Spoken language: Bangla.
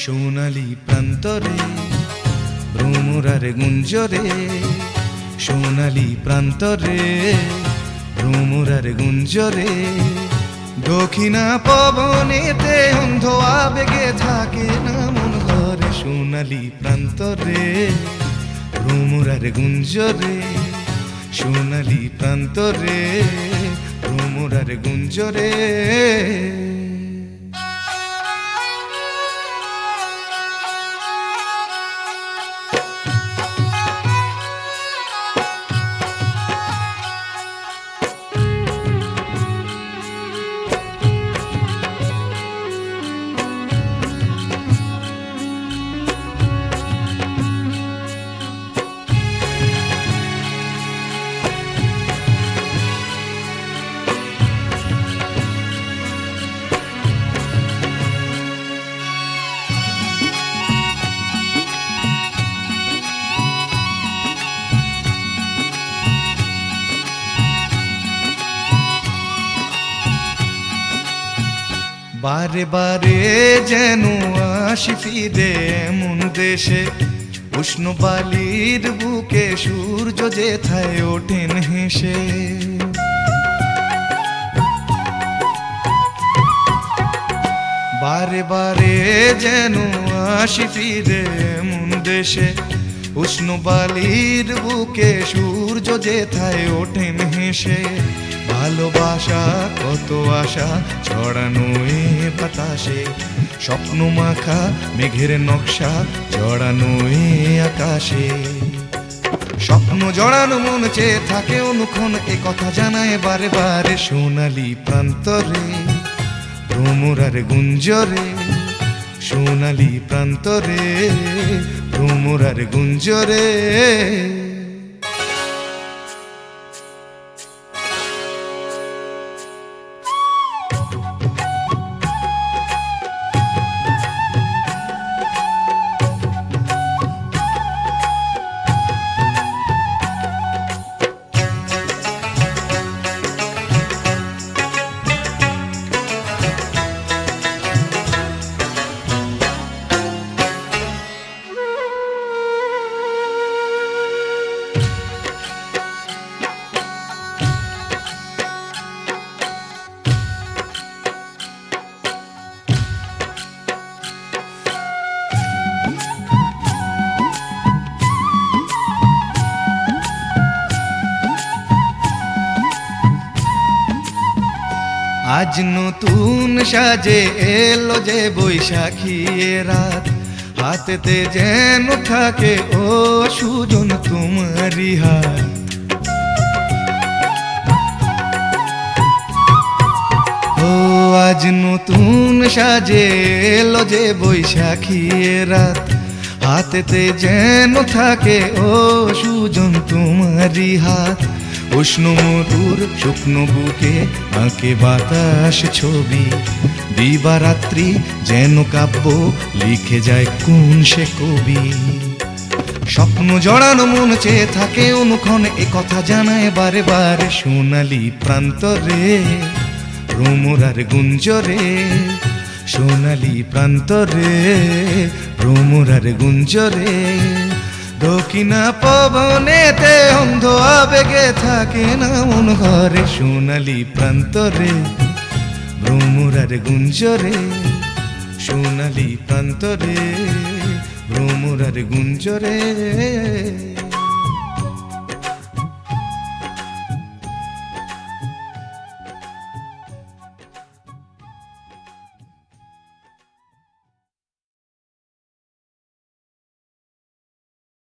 সোনালি প্রান্তরে ভ্রমরার গুঞ্জরে, সোনালি প্রান্তরে ভ্রমরার গুঞ্জরে। দক্ষিণা পবনেতে অন্ধ আবেগে থাকে না মন ঘরে, সোনালি প্রান্তরে ভ্রমরার গুঞ্জরে, সোনালি প্রান্তরে ভ্রমরার গুঞ্জরে। বারে বারে যেন আসি ফিরে এমন দেশে, উষ্ণ বালির বুকে সূর্য যেথায় ওঠেন হেসে। বারে বারে যেন আসি ফিরে এমন দেশে, উষ্ণ বালির বুকে সূর্য যেথায় ওঠেন হেসে। ভালোবাসা কত আশা ছড়ানো এ বাতাসে, স্বপ্ন মাখা মেঘের নকশা জড়ানো এ আকাশে। স্বপ্ন জড়ানো মন চেয়ে থাকে অনুক্ষণ, এ কথা জানায় বারে বারে। সোনালি প্রান্তরে ভ্রমরার গুঞ্জরে, সোনালি প্রান্তরে ভ্রমরার গুঞ্জরে। আজ নতুন সাজে এলো যে বৈশাখী রাত, হাতেতে যেন থাকে ও সুজন তোমারি হাত। ও আজ নতুন সাজে এলো যে বৈশাখী রাত, হাতেতে যেন থাকে ও সুজন তোমারি হাত। উষ্ণ মধুর শুকনো বুকে আঁকে বাতাস ছবি, দিবারাত্রি যেন কাব্য লিখে যায় কোন সে কবি। স্বপ্ন জড়ানো মন চেয়ে থাকে অনুক্ষণ, এ কথা জানায় বারে বারে। সোনালি প্রান্তরে ভ্রমরার গুঞ্জরে, সোনালি প্রান্তরে ভ্রমরার গুঞ্জরে। দক্ষিণা পবনেতে অন্ধ আবেগে থাকে না মন ঘরে, সোনালি প্রান্তরে ভ্রমরার গুঞ্জরে, সোনালি প্রান্তরে ভ্রমরার গুঞ্জরে।